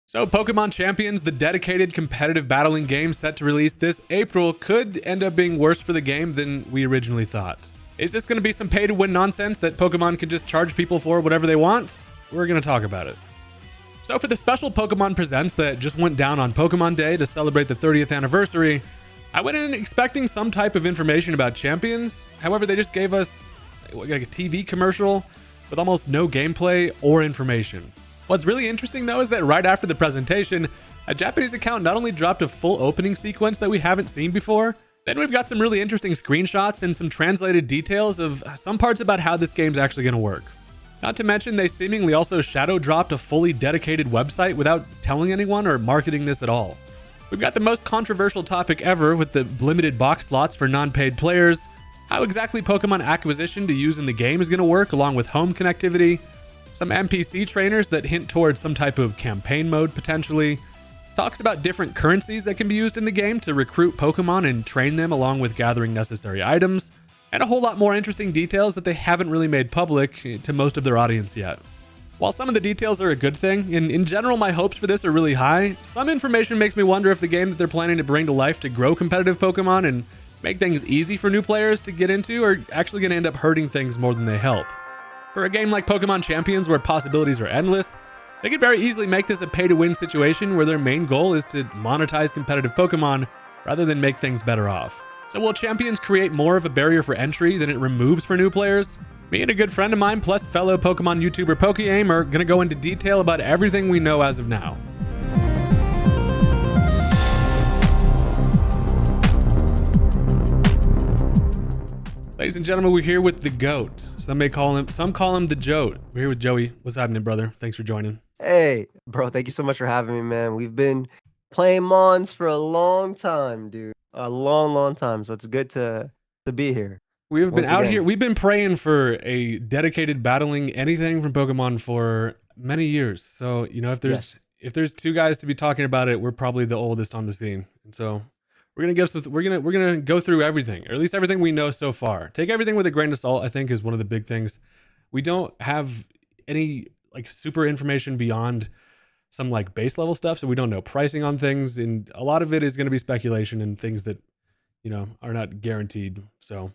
So Pokemon Champions, the dedicated competitive battling game set to release this April, could end up being worse for the game than we originally thought. Is this going to be some pay-to-win nonsense that Pokemon can just charge people for whatever they want? We're going to talk about it. So for the special Pokemon Presents that just went down on Pokemon Day to celebrate the 30th anniversary, I went in expecting some type of information about Champions. However, they just gave us like a TV commercial with almost no gameplay or information. What's really interesting though is that right after the presentation, a Japanese account not only dropped a full opening sequence that we haven't seen before, then we've got some really interesting screenshots and some translated details of some parts about how this game's actually going to work. Not to mention they seemingly also shadow dropped a fully dedicated website without telling anyone or marketing this at all. We've got the most controversial topic ever with the limited box slots for non-paid players, how exactly Pokemon acquisition to use in the game is going to work along with home connectivity, some NPC trainers that hint towards some type of campaign mode potentially, talks about different currencies that can be used in the game to recruit Pokemon and train them along with gathering necessary items, and a whole lot more interesting details that they haven't really made public to most of their audience yet. While some of the details are a good thing, and in general my hopes for this are really high, some information makes me wonder if the game that they're planning to bring to life to grow competitive Pokemon and make things easy for new players to get into are actually going to end up hurting things more than they help. For a game like Pokemon Champions where possibilities are endless, they could very easily make this a pay-to-win situation where their main goal is to monetize competitive Pokemon rather than make things better off. So will Champions create more of a barrier for entry than it removes for new players? Me and a good friend of mine plus fellow Pokemon YouTuber PokeAim are going to go into detail about everything we know as of now. Ladies and gentlemen, we're here with the GOAT. Some call him the Jote. We're here with Joey. What's happening, brother? Thanks for joining. Hey, bro, thank you so much for having me, man. We've been playing Mons for a long time, dude. A long time. So it's good to be here. We've been out here. We've been praying for a dedicated battling anything from Pokemon for many years. So, you know, if there's two guys to be talking about it, we're probably the oldest on the scene. And so we're gonna go through everything, or at least everything we know so far. Take everything with a grain of salt, I think, is one of the big things. We don't have any like super information beyond some like base level stuff, so we don't know pricing on things, and a lot of it is going to be speculation and things that, you know, are not guaranteed. So,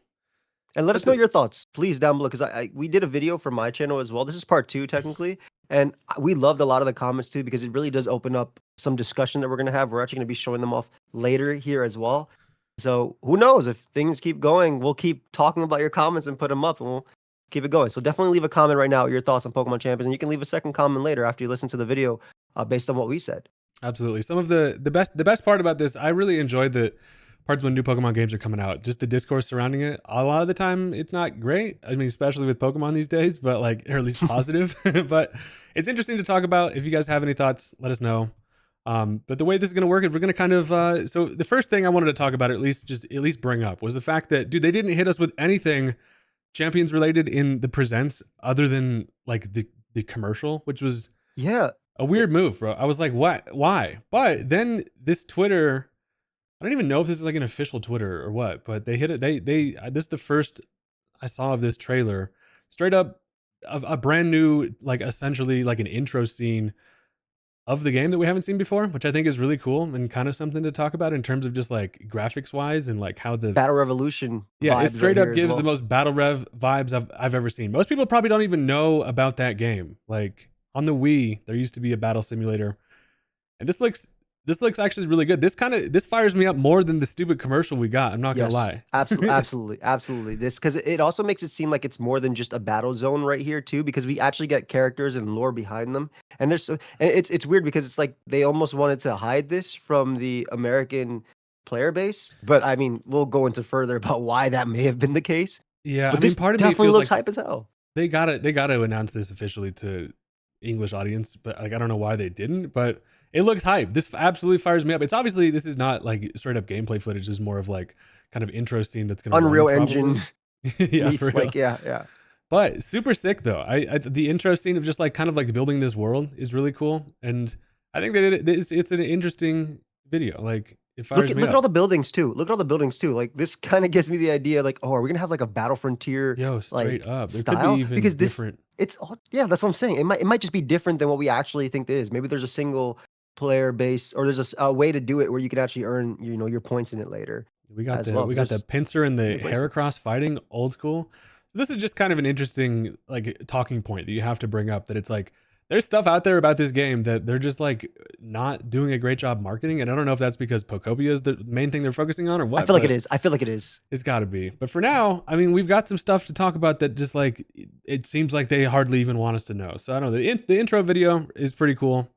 and let us know your thoughts, please, down below, because we did a video for my channel as well. This is part 2 technically, and we loved a lot of the comments too because it really does open up some discussion that we're going to have. We're actually going to be showing them off later here as well. So who knows, if things keep going, we'll keep talking about your comments and put them up, and we'll keep it going. So definitely leave a comment right now with your thoughts on Pokemon Champions, and you can leave a second comment later after you listen to the video based on what we said. Absolutely. Some of the best part about this, I really enjoyed the parts when new Pokemon games are coming out. Just the discourse surrounding it. A lot of the time, it's not great. I mean, especially with Pokemon these days, but like, or at least positive. But it's interesting to talk about. If you guys have any thoughts, let us know. But the way this is going to work is we're going to kind of, so the first thing I wanted to talk about, at least bring up, was the fact that, dude, they didn't hit us with anything Champions related in the presents other than like the commercial, which was a weird move, bro. I was like, what? Why? But then this Twitter, I don't even know if this is like an official Twitter or what, but they hit it. This is the first I saw of this trailer, straight up a brand new, like essentially like an intro scene of the game that we haven't seen before, which I think is really cool and kind of something to talk about in terms of just like graphics wise and like how the Battle Revolution. Yeah, it straight up gives the most Battle Rev vibes I've ever seen. Most people probably don't even know about that game. Like on the Wii, there used to be a battle simulator, and this looks actually really good. This fires me up more than the stupid commercial we got. I'm not gonna lie. Absolutely. This, because it also makes it seem like it's more than just a battle zone right here too, because we actually get characters and lore behind them. And it's weird because it's like they almost wanted to hide this from the American player base. But I mean, we'll go into further about why that may have been the case. Yeah, but this part of definitely looks like hype as hell. They got to announce this officially to English audience, but like I don't know why they didn't, but it looks hype. This absolutely fires me up. It's obviously, this is not like straight up gameplay footage. This is more of like kind of intro scene that's going to Unreal Engine. Yeah. But super sick though. The intro scene of just like kind of like building this world is really cool. And I think that it's an interesting video. Like it fires me up. Look at all the buildings too. Like this kind of gives me the idea like, oh, are we going to have like a Battle Frontier straight up. There style? could be even because different. It's, yeah, that's what I'm saying. It might just be different than what we actually think it is. Maybe there's a single player base, or there's a way to do it where you can actually earn, your points in it later We got as well. we got the pincer and the new places. Heracross fighting old school. This is just kind of an interesting like talking point that you have to bring up, that it's like there's stuff out there about this game that they're just like not doing a great job marketing. And I don't know if that's because Pokopia is the main thing they're focusing on or what. I feel like it is. I feel like it is. It's got to be. But for now, I mean, we've got some stuff to talk about that just like it seems like they hardly even want us to know. So I don't know. The intro video is pretty cool.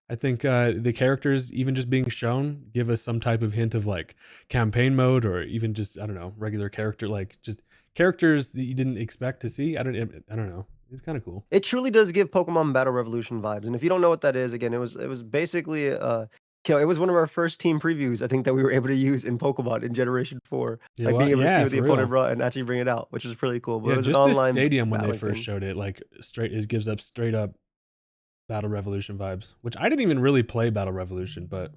I think the characters, even just being shown, give us some type of hint of like campaign mode, or even just, I don't know, regular character, like just characters that you didn't expect to see. I don't know. It's kind of cool. It truly does give Pokemon Battle Revolution vibes. And if you don't know what that is, again, it was basically it was one of our first team previews, I think, that we were able to use in Pokemon in Generation 4. Yeah, like being able to see what the opponent real. brought and actually bring it out, which was pretty cool. But Yeah, it was just an this online stadium when they battling first thing. showed it, like it gives up straight up Battle Revolution vibes, which I didn't even really play Battle Revolution, but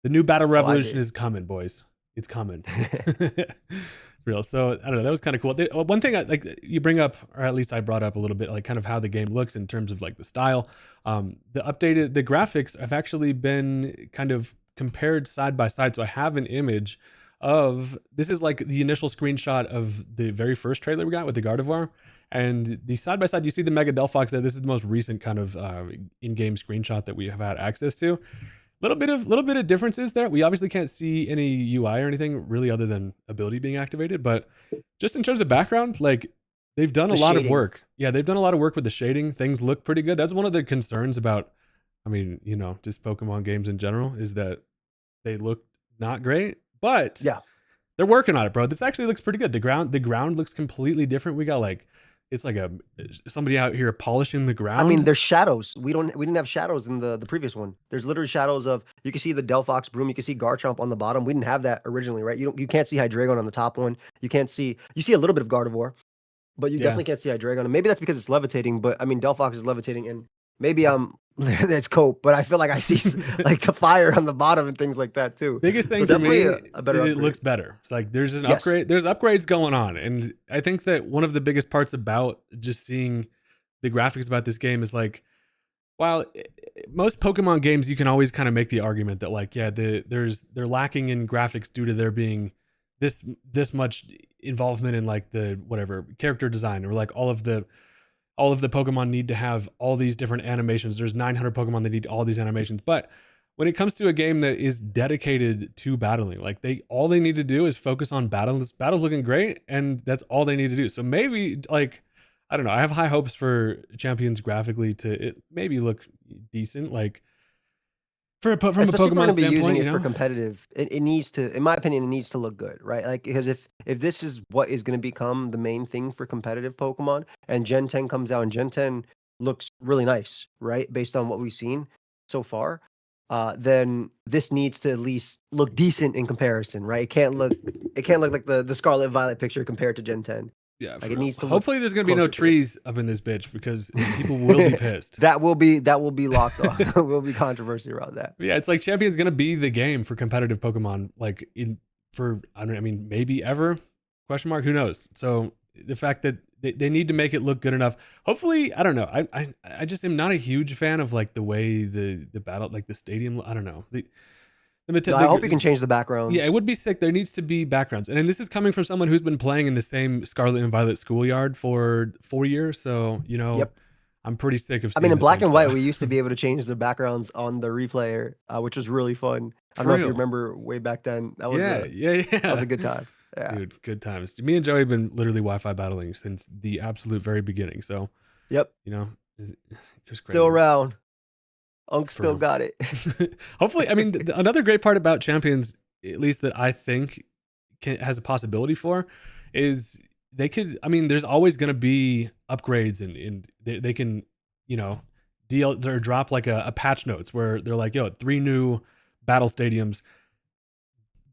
the new Battle Revolution is coming, boys. It's coming. Real. So I don't know. That was kind of cool. One thing like you bring up, or at least I brought up a little bit, like kind of how the game looks in terms of like the style. The graphics have actually been kind of compared side by side. So I have an image of, this is like the initial screenshot of the very first trailer we got with the Gardevoir. And the side by side, you see the Mega Delphox there. This is the most recent kind of in-game screenshot that we have had access to. Little bit of differences there. We obviously can't see any UI or anything really other than ability being activated, but just in terms of background, like they've done a lot of work. Yeah, they've done a lot of work with the shading. Things look pretty good. That's one of the concerns about, I mean, just Pokemon games in general, is that they look not great, but yeah, they're working on it, bro. This actually looks pretty good. The ground looks completely different. We got like, it's like somebody out here polishing the ground. I mean, there's shadows. We didn't have shadows in the previous one. There's literally shadows of, you can see the Delphox broom, you can see Garchomp on the bottom. We didn't have that originally, right? You can't see Hydreigon on the top one. You see a little bit of Gardevoir, but you definitely can't see Hydreigon. And maybe that's because it's levitating, but I mean, Delphox is levitating, and maybe that's cope, but I feel like I see like the fire on the bottom and things like that too. Biggest thing for me is it looks better. It's like there's an upgrade. There's upgrades going on, and I think that one of the biggest parts about just seeing the graphics about this game is like, while most Pokemon games you can always kind of make the argument that like, yeah, they're lacking in graphics due to there being this much involvement in like the whatever character design, or like all of the Pokemon need to have all these different animations. There's 900 Pokemon that need all these animations. But when it comes to a game that is dedicated to battling, like all they need to do is focus on battle. This battle's looking great, and that's all they need to do. So maybe, like, I don't know, I have high hopes for Champions graphically to maybe look decent. Like, from a Pokemon standpoint, using it for competitive, it needs to, in my opinion, it needs to look good, right? Like, because if this is what is going to become the main thing for competitive Pokemon, and Gen 10 comes out, and Gen 10 looks really nice, right, based on what we've seen so far, then this needs to at least look decent in comparison, right? It can't look like the Scarlet Violet picture compared to Gen 10. Yeah, like it needs to. Hopefully, there's gonna be no trees up in this bitch, because people will be pissed. that will be locked off. There will be controversy around that. Yeah, it's like Champion's gonna be the game for competitive Pokemon, like I mean, maybe ever? Question mark? Who knows? So the fact that they need to make it look good enough. Hopefully, I don't know. I just am not a huge fan of like the way the battle, like the stadium. I don't know. I hope you can change the background. Yeah, it would be sick. There needs to be backgrounds. And this is coming from someone who's been playing in the same Scarlet and Violet schoolyard for 4 years. So, I'm pretty sick of seeing in Black and White, we used to be able to change the backgrounds on the replayer, which was really fun. I don't know if you remember way back then. That was that was a good time. Yeah. Dude, good times. Me and Joey have been literally Wi-Fi battling since the absolute very beginning. So, yep. Just crazy. Still around. Unk still got it. Hopefully, I mean, another great part about Champions, at least that I think has a possibility for, is they could. I mean, there's always going to be upgrades, and they can, deal or drop like a patch notes where they're like, 3 new battle stadiums.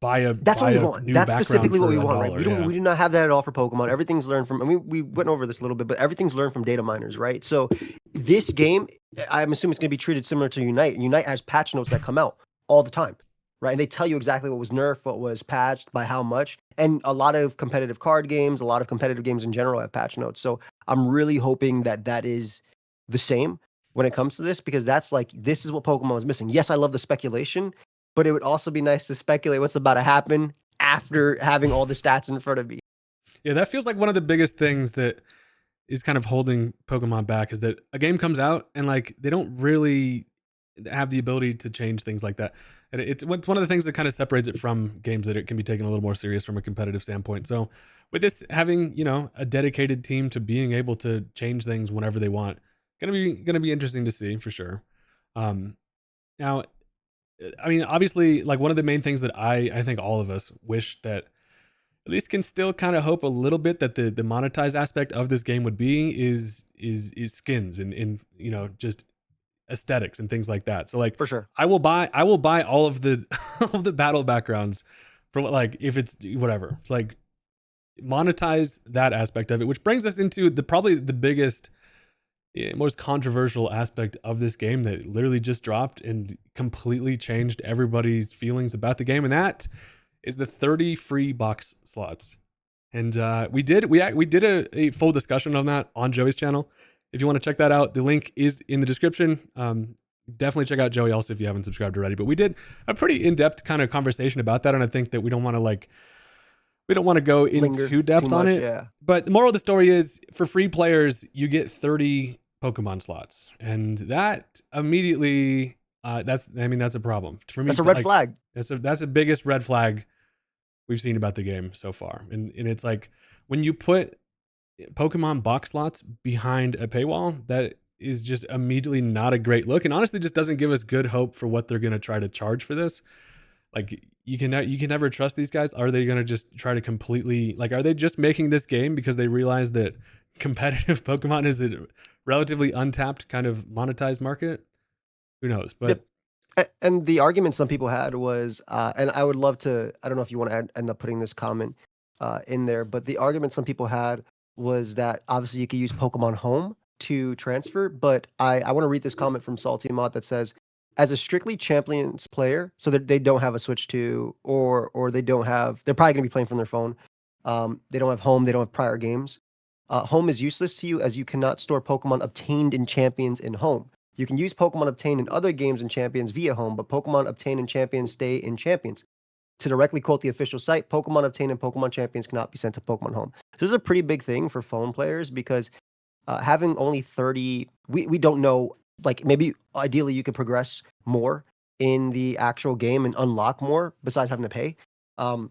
That's what we want. That's specifically what we want, right? We do not have that at all for Pokemon. Everything's learned from, we went over this a little bit, but everything's learned from data miners, right? So this game, I'm assuming it's going to be treated similar to Unite. Unite has patch notes that come out all the time, right? And they tell you exactly what was nerfed, what was patched, by how much. And a lot of competitive card games, a lot of competitive games in general have patch notes. So I'm really hoping that is the same. when it comes to this, because that's like, this is what Pokemon was missing. Yes, I love the speculation, but it would also be nice to speculate what's about to happen after having all the stats in front of me. Yeah, that feels like one of the biggest things that is kind of holding Pokemon back, is that a game comes out and like they don't really have the ability to change things like that. And it's one of the things that kind of separates it from games that it can be taken a little more serious from a competitive standpoint. So with this having, you know, a dedicated team to being able to change things whenever they want, gonna be interesting to see for sure. Now, I mean, obviously, like one of the main things that I think all of us wish that at least can still kind of hope a little bit that the monetized aspect of this game would be is skins and you know, just aesthetics and things like that. So like For sure. I will buy all of the all of the battle backgrounds for like, if it's whatever. It's like monetize that aspect of it, which brings us into the probably the biggest, most controversial aspect of this game that literally just dropped and completely changed everybody's feelings about the game, and that is the 30 free box slots. And we did a full discussion on that on Joey's channel. If you want to check that out, the link is in the description. Definitely check out Joey also if you haven't subscribed already. But we did a pretty in-depth kind of conversation about that, and I think that we don't want to go into depth on it. Yeah. But the moral of the story is, for free players, you get 30 Pokemon slots, and that immediately that's a problem for me. That's a red flag. That's the biggest red flag we've seen about the game so far. And it's like, when you put Pokemon box slots behind a paywall, that is just immediately not a great look, and honestly just doesn't give us good hope for what they're going to try to charge for this. Like, you can never trust these guys. Are they going to just try to completely, like, are they just making this game because they realize that competitive Pokemon is a relatively untapped kind of monetized market? Who knows? But And the argument some people had was, and I would love to, I don't know if you want to end up putting this comment in there, but the argument some people had was that obviously you could use Pokemon Home to transfer, but I want to read this comment from Salty Mod that says, as a strictly Champions player, so that they don't have a Switch 2, or they're probably going to be playing from their phone. They don't have Home, they don't have prior games. Home is useless to you as you cannot store Pokemon obtained in Champions in Home. You can use Pokemon obtained in other games and Champions via Home, but Pokemon obtained in Champions stay in Champions. To directly quote the official site, Pokemon obtained in Pokemon Champions cannot be sent to Pokemon Home. So this is a pretty big thing for phone players, because having only 30, we don't know, like, maybe ideally you could progress more in the actual game and unlock more besides having to pay. I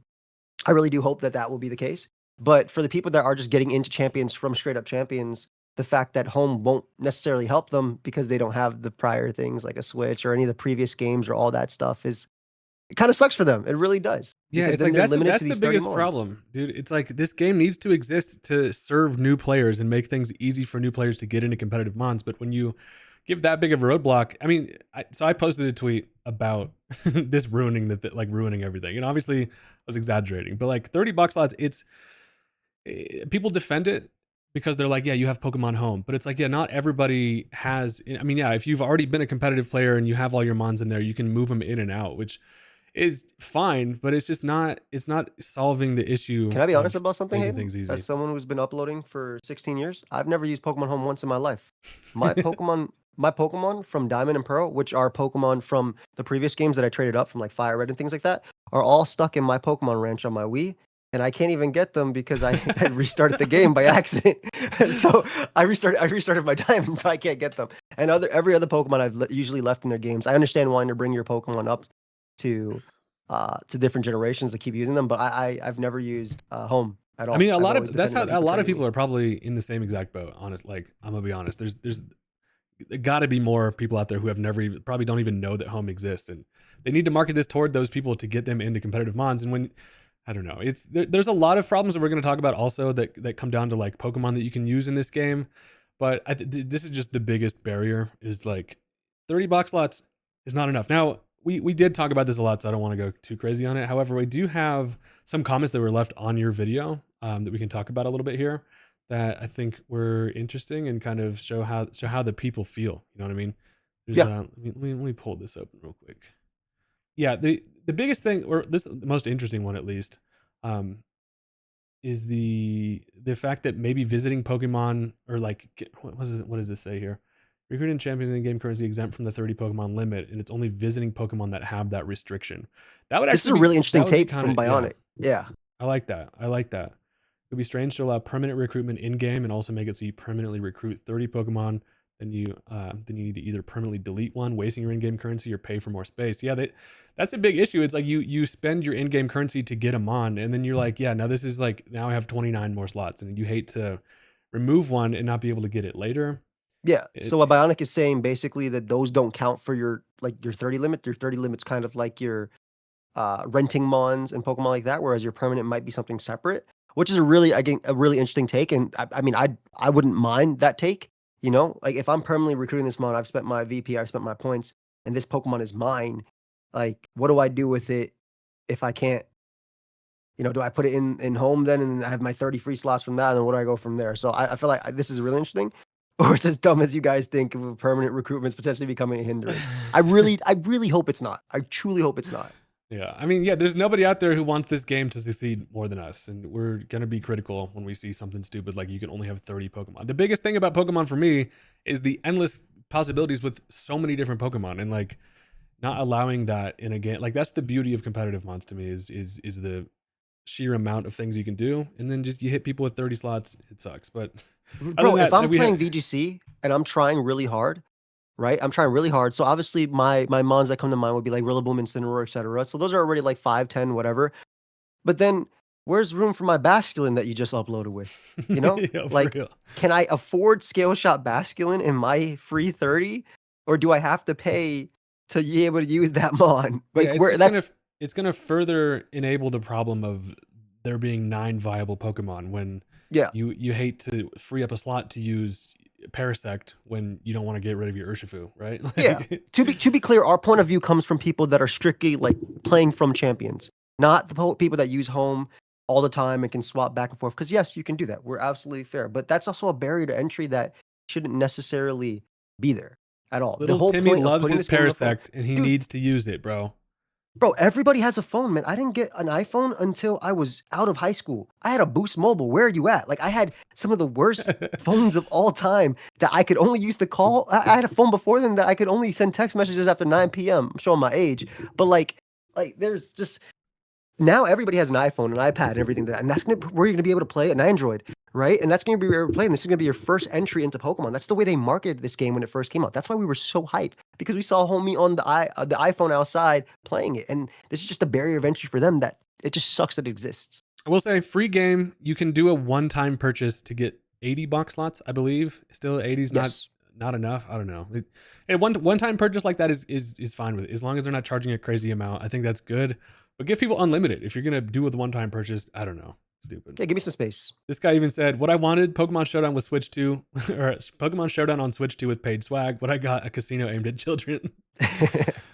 really do hope that that will be the case. But for the people that are just getting into Champions from straight up Champions, the fact that Home won't necessarily help them because they don't have the prior things like a Switch or any of the previous games or all that stuff, it kind of sucks for them. It really does. yeah, Because it's then like they're that's limited to the these 30 biggest mods. problem, dude. It's like, this game needs to exist to serve new players and make things easy for new players to get into competitive mons. But when you give that big of a roadblock, I mean, I posted a tweet about this ruining ruining everything, and obviously I was exaggerating, but like 30 box slots, it's people defend it because they're like, yeah, you have Pokemon Home, but it's like, yeah, not everybody has. I mean, yeah, if you've already been a competitive player and you have all your mons in there, you can move them in and out, which is fine, but it's just not, it's not solving the issue. Can I be honest of about something, making Hayden? things easy. As someone who's been uploading for 16 years, I've never used Pokemon Home once in my life. My Pokemon from Diamond and Pearl, which are Pokemon from the previous games that I traded up from like Fire Red and things like that, are all stuck in my Pokemon Ranch on my Wii. And I can't even get them because I had restarted the game by accident. So I restarted my Diamond, so I can't get them. And every other Pokemon I've usually left in their games. I understand wanting to bring your Pokemon up to different generations to keep using them, but I've never used Home at all. I mean, I've that's how always depended on a lot of trading people me. are probably in the same exact boat. Honest, like, I'm gonna be honest. There's got to be more people out there who have never even, probably don't even know that Home exists, and they need to market this toward those people to get them into competitive mons. And when, I don't know, there's a lot of problems that we're going to talk about also that come down to like Pokemon that you can use in this game, but this is just the biggest barrier, is like 30 box slots is not enough. Now, we did talk about this a lot, so I don't want to go too crazy on it. However, we do have some comments that were left on your video that we can talk about a little bit here, that I think were interesting and kind of show how the people feel. You know what I mean? There's, Yeah. let me pull this open real quick. Yeah, the biggest thing, or this the most interesting one at least, is the fact that maybe visiting Pokemon, or like, what does this say here? Recruiting champions in-game currency exempt from the 30 Pokemon limit, and it's only visiting Pokemon that have that restriction. That would This is actually a really be interesting take kind from of yeah. Bionic. Yeah. I like that. I like that. It would be strange to allow permanent recruitment in game and also make it so you permanently recruit 30 Pokemon. Then you need to either permanently delete one, wasting your in-game currency, or pay for more space. Yeah, that's a big issue. It's like you spend your in-game currency to get them on, and then you're like, yeah, now this is like now I have 29 more slots, and you hate to remove one and not be able to get it later. Yeah. It, So what Bionic is saying basically that those don't count for your your 30 limit. Your 30 limit's kind of like your renting mons and Pokemon like that, whereas your permanent might be something separate, which is a really, again, a really interesting take. And I mean, I wouldn't mind that take. You know, like if I'm permanently recruiting this mon, I've spent my VP, I've spent my points, and this Pokemon is mine. Like, what do I do with it if I can't? You know, do I put it in home then, and I have my 30 free slots from that, and then where do I go from there? So I feel like this is really interesting. Or it's as dumb as you guys think of permanent recruitments potentially becoming a hindrance. I really hope it's not. I truly hope it's not. yeah, I mean, yeah, there's nobody out there who wants this game to succeed more than us, and we're gonna be critical when we see something stupid like you can only have 30 Pokemon. The biggest thing about Pokemon for me is the endless possibilities with so many different Pokemon, and like not allowing that in a game. Like that's the beauty of competitive mons to me is the sheer amount of things you can do, and then just you hit people with 30 slots, it sucks. But other Bro, than if that, I'm playing VGC and I'm trying really hard, right? I'm trying really hard. So obviously my mons that come to mind would be like Rillaboom, Incineroar, etc. So those are already like 5, 10, whatever. But then where's room for my Basculin that you just uploaded with? You know? yeah, for Like, real. can I afford Scale Shot Basculin in my free 30? Or do I have to pay to be able to use that mon? Yeah, Like it's where just gonna that's it's gonna further enable the problem of there being 9 viable Pokemon when yeah. you hate to free up a slot to use Parasect when you don't want to get rid of your Urshifu, right? Yeah. Like, To be clear, our point of view comes from people that are strictly like playing from champions, not the people that use home all the time and can swap back and forth. Because yes, you can do that. We're absolutely fair, but that's also a barrier to entry that shouldn't necessarily be there at all. The little whole Timmy point of loves putting his this game on the phone, Parasect and he dude. needs to use it, bro. Bro, everybody has a phone, man. I didn't get an iPhone until I was out of high school. I had a Boost Mobile. Where are you at? Like, I had some of the worst phones of all time that I could only use to call. I had a phone before then that I could only send text messages after 9 p.m. I'm showing my age, but like there's just now everybody has an iPhone, an iPad, and everything and that's where you're gonna be able to play an Android, right? And that's gonna be where you're playing. This is gonna be your first entry into Pokemon. That's the way they marketed this game when it first came out. That's why we were so hyped because we saw homie on the iPhone outside playing it, and this is just a barrier of entry for them that it just sucks that it exists. I will say, free game, you can do a one-time purchase to get 80 box slots, I believe. Still, 80 is Yes. not enough. I don't know. And one-time purchase like that is fine with it, as long as they're not charging a crazy amount. I think that's good. But give people unlimited. If you're gonna do with one-time purchase, I don't know. Stupid. Yeah, give me some space. This guy even said, "What I wanted, Pokemon Showdown with Switch 2, or Pokemon Showdown on Switch 2 with paid swag. What I got, a casino aimed at children."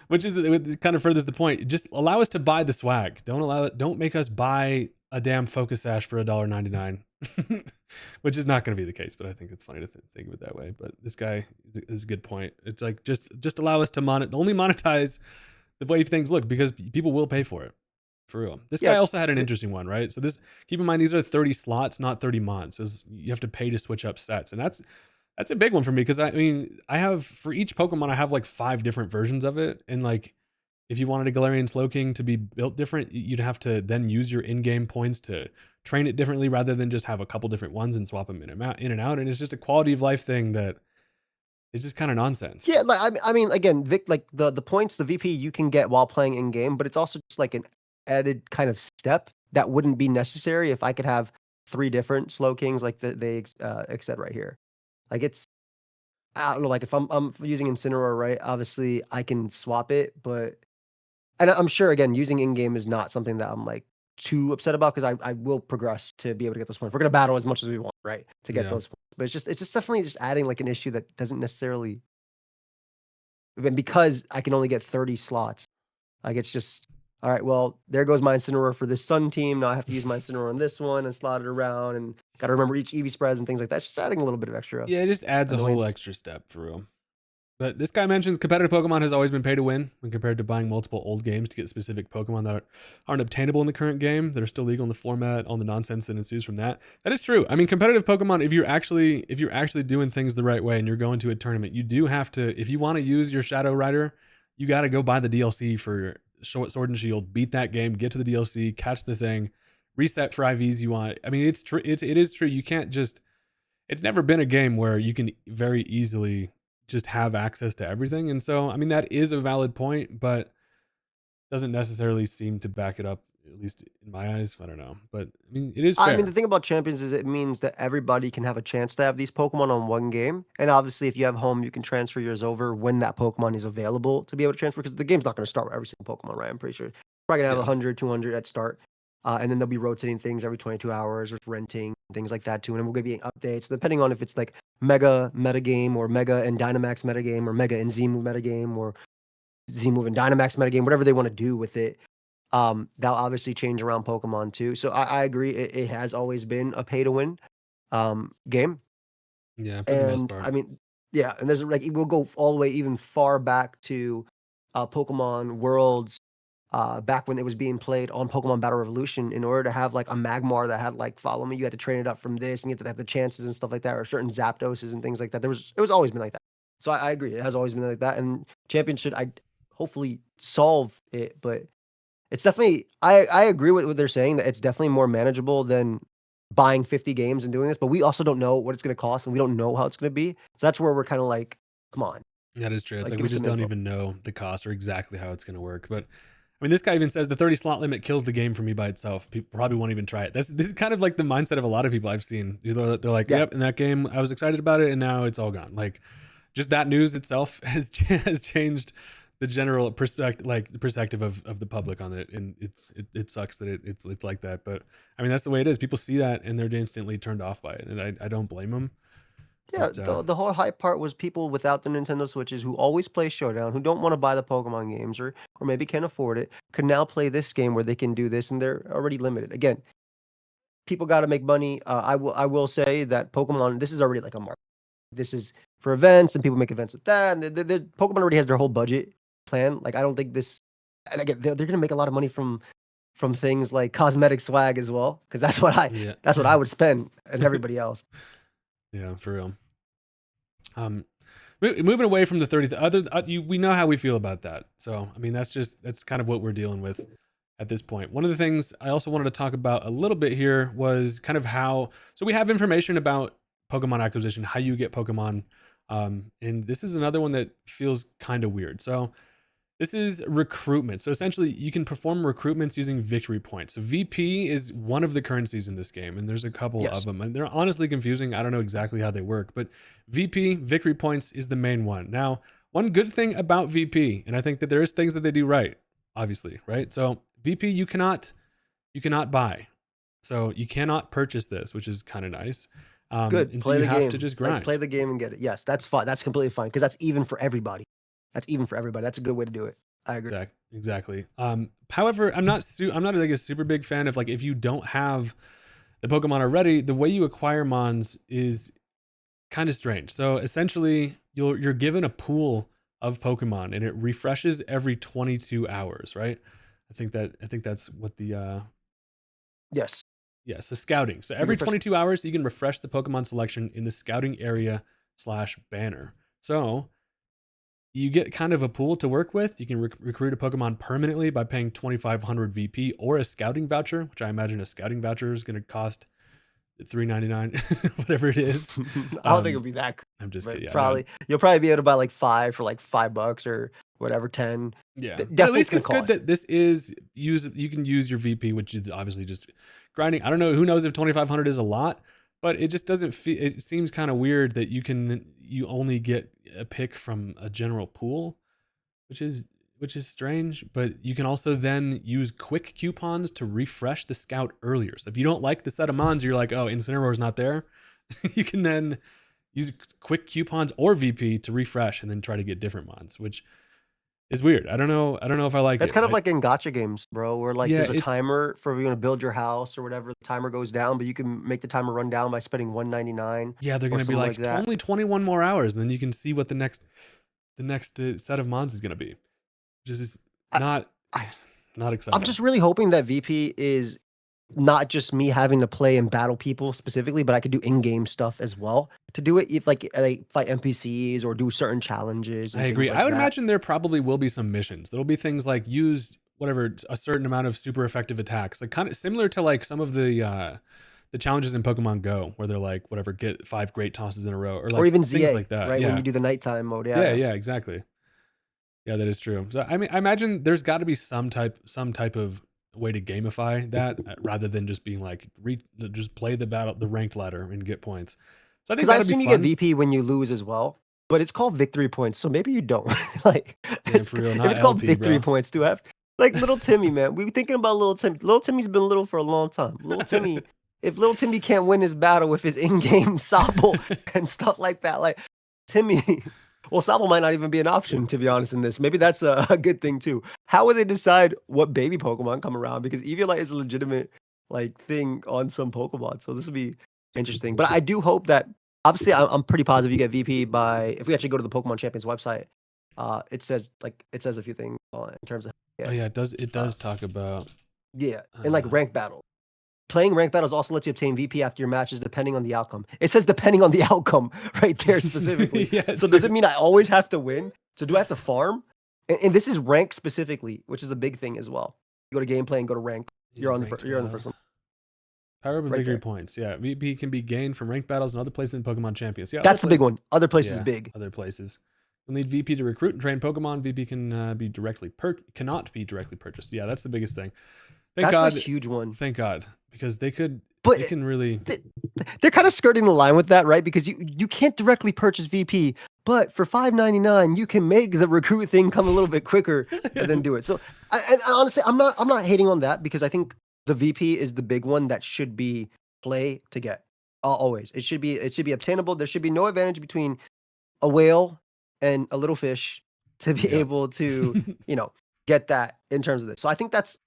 Which is it kind of furthers the point. Just allow us to buy the swag. Don't make us buy a damn Focus Sash for $1.99, which is not going to be the case. But I think it's funny to think of it that way. But this guy is a good point. It's like just allow us to only monetize the way things look, because people will pay for it. For real. This guy also had an interesting one, right? So keep in mind, these are 30 slots, not 30 mods. So you have to pay to switch up sets. And that's a big one for me, because I mean, I have, for each Pokemon, I have like 5 different versions of it. And like, if you wanted a Galarian Slowking to be built different, you'd have to then use your in-game points to train it differently, rather than just have a couple different ones and swap them in and out. And it's just a quality of life thing that is just kind of nonsense. Yeah, like I mean, again, Vic, like the points, the VP you can get while playing in game, but it's also just like an added kind of step that wouldn't be necessary if I could have 3 different slow kings like they said right here. Like it's I don't know, like if I'm using Incineroar, right? Obviously I can swap it, but and I'm sure again using in game is not something that I'm like too upset about because I will progress to be able to get those points. We're gonna battle as much as we want, right? To get Yeah. those points. But it's just definitely just adding like an issue that doesn't necessarily because I can only get 30 slots. Like it's just all right. Well, there goes my Incineroar for this Sun team. Now I have to use my Incineroar on this one and slot it around, and got to remember each EV spreads and things like that. Just adding a little bit of extra Yeah, it just adds a whole annoyance. extra step, for real. But this guy mentions competitive Pokemon has always been pay to win when compared to buying multiple old games to get specific Pokemon that aren't obtainable in the current game, that are still legal in the format, all the nonsense that ensues from that. That is true. I mean, competitive Pokemon, if you're actually doing things the right way and you're going to a tournament, you do have to, if you want to use your Shadow Rider, you got to go buy the DLC for Sword and Shield, beat that game, get to the DLC, catch the thing, reset for IVs you want. I mean, it's true. It is true. You can't just, it's never been a game where you can very easily just have access to everything. And so, I mean, that is a valid point, but doesn't necessarily seem to back it up, at least in my eyes. I don't know. But I mean, it is I mean, the fair. thing about Champions is it means that everybody can have a chance to have these Pokemon on one game. And obviously, if you have home, you can transfer yours over when that Pokemon is available to be able to transfer because the game's not going to start with every single Pokemon, right? I'm pretty sure. Probably going to have Yeah. 100, 200 at start. And then they'll be rotating things every 22 hours with renting, things like that too. And then we're going to be getting updates depending on if it's like Mega metagame or Mega and Dynamax metagame or Mega and Z-Move metagame or Z-Move and Dynamax metagame, whatever they want to do with it. That'll obviously change around Pokemon too. So I agree. It has always been a pay to win game. Yeah, for the most And I part. mean, yeah, and there's like we'll go all the way even far back to Pokemon Worlds, back when it was being played on Pokemon Battle Revolution. In order to have like a Magmar that had like follow me, you had to train it up from this, and you had to have the chances and stuff like that, or certain Zapdoses and things like that. It was always been like that. So I agree, it has always been like that, and Champion should I hopefully solve it, but it's definitely I agree with what they're saying that it's definitely more manageable than buying 50 games and doing this, but we also don't know what it's gonna cost, and we don't know how it's gonna be. So that's where we're kinda like, "Come on, That is true. It's like, like give we us just some don't info." even know the cost or exactly how it's going to work. But I mean, this guy even says the 30 slot limit kills the game for me by itself. People probably won't even try it. This is kind of like the mindset of a lot of people I've seen. They're like, Yeah, yep, in that game, I was excited about it, and now it's all gone. Like, just that news itself has changed the general perspective of the public on it, and it sucks that it's like that. But I mean, that's the way it is. People see that and they're instantly turned off by it, and I don't blame them. yeah, But the whole hype part was people without the Nintendo Switches who always play Showdown, who don't wanna buy the Pokemon games or maybe can't afford it, could now play this game where they can do this, and they're already limited. Again, people gotta make money. I will say that Pokemon this is already like a market. This is for events, and people make events with that, and the Pokemon already has their whole budget plan. Like, I don't think this and again, they're gonna make a lot of money from things like cosmetic swag as well, because yeah, that's what I would spend and everybody else. yeah, for real. Um, moving away from the 30th, we know how we feel about that. So, I mean, that's kind of what we're dealing with at this point. One of the things I also wanted to talk about a little bit here was kind of how, so we have information about Pokemon acquisition, how you get Pokemon. And this is another one that feels kind of weird. So, this is recruitment. So essentially, you can perform recruitments using victory points. So VP is one of the currencies in this game, and there's a couple of Yes, them, and they're honestly confusing. I don't know exactly how they work, but VP, victory points, is the main one. Now, one good thing about VP, and I think that there is things that they do right, obviously, right? So VP, you cannot buy, so you cannot purchase this, which is kind of nice. good. And so Play you the have to game. just Like, play grind. the game and get it. Yes, that's fine. That's completely fine because that's even for everybody. That's even for everybody. That's a good way to do it. I agree. Exactly. However, I'm not like a super big fan of like if you don't have the Pokemon already, the way you acquire Mons is kind of strange. So essentially, you're given a pool of Pokemon and it refreshes every 22 hours, right? I think that's what the Yes, yeah, so scouting. So you every refresh. 22 hours you can refresh the Pokemon selection in the scouting area slash banner. So you get kind of a pool to work with. You can recruit a Pokemon permanently by paying 2,500 VP or a scouting voucher, which I imagine a scouting voucher is going to cost 399, whatever it is. I don't think it'll be that, I'm just but kidding. Yeah, no, probably you'll probably be able to buy like five for like $5 or whatever, 10. yeah. But at Definitely, it's least gonna it's good cost. that this is you can use your VP, which is obviously just grinding. I don't know who knows if 2,500 is a lot, but it just doesn't feel. It seems kind of weird that you only get a pick from a general pool, which is strange. But you can also then use quick coupons to refresh the scout earlier. So if you don't like the set of mons, you're like, oh, Incineroar's not there. You can then use quick coupons or VP to refresh and then try to get different mons, which is weird. I don't know. I don't know if I like That's it. kind of like in gotcha games, bro, where like Yeah, there's a it's timer for if you want to build your house or whatever. The timer goes down, but you can make the timer run down by spending 199 yeah. They're or gonna be something like like that. only 21 more hours, and then you can see what the next. the next set of mods is going to be. Just is I, not I, not I'm exciting. just really hoping that VP is not just me having to play and battle people specifically, but I could do in-game stuff as well to do it. If like fight NPCs or do certain challenges I and things agree. like I would that. imagine there probably will be some missions. There'll be things like use whatever a certain amount of super effective attacks, like kind of similar to like some of the challenges in Pokemon Go, where they're like whatever, get 5 great tosses in a row, or Or like even things ZA, like that. right? When Yeah, you do the nighttime mode. Yeah, yeah, yeah. yeah, exactly. Yeah, that is true. So I mean, I imagine there's got to be some type of way to gamify that rather than just being like just play the ranked ladder and get points. So I think Because I that'll be assume you get fun. VP when you lose as well, but it's called victory points, so maybe you don't. Like, Damn, for real, if not it's called LP, victory bro. points, do have like little Timmy, man. We were thinking about little Timmy. Little Timmy's been little for a long time. Little Timmy, if little Timmy can't win his battle with his in-game Sobble and stuff like that, like Timmy. Well, Sobble might not even be an option, to be honest, in this. Maybe that's a good thing too. How would they decide what baby Pokemon come around? Because Eviolite is a legitimate like thing on some Pokemon. So this would be interesting. But I do hope that obviously I'm pretty positive you get VP by if we actually go to the Pokemon Champions website. It says a few things in terms of Oh yeah, yeah, it uh, does talk about yeah, and like rank battle. Playing rank battles also lets you obtain VP after your matches depending on the outcome. It says depending on the outcome right there specifically. yeah, So does true. it mean I always have to win? So do I have to farm? And this is rank specifically, which is a big thing as well. You go to gameplay and go to rank. Yeah, You're on the first one power up and right victory there. points. Yeah, VP can be gained from ranked battles and other places in Pokemon Champions. Yeah, That's the big one. Other places yeah, big. other places. You'll need VP to recruit and train Pokemon. VP can be cannot be directly purchased. Yeah, that's the biggest thing. Thank That's a God. huge one. Thank God, because they But can really. they're kind of skirting the line with that, right? Because you can't directly purchase VP, but for $5.99 you can make the recruit thing come a little bit quicker and then do it. So I honestly I'm not hating on that because I think the VP is the big one that should be play to get. Always. It should be obtainable. There should be no advantage between a whale and a little fish to be Yep. able to, get that in terms of this. So I think that's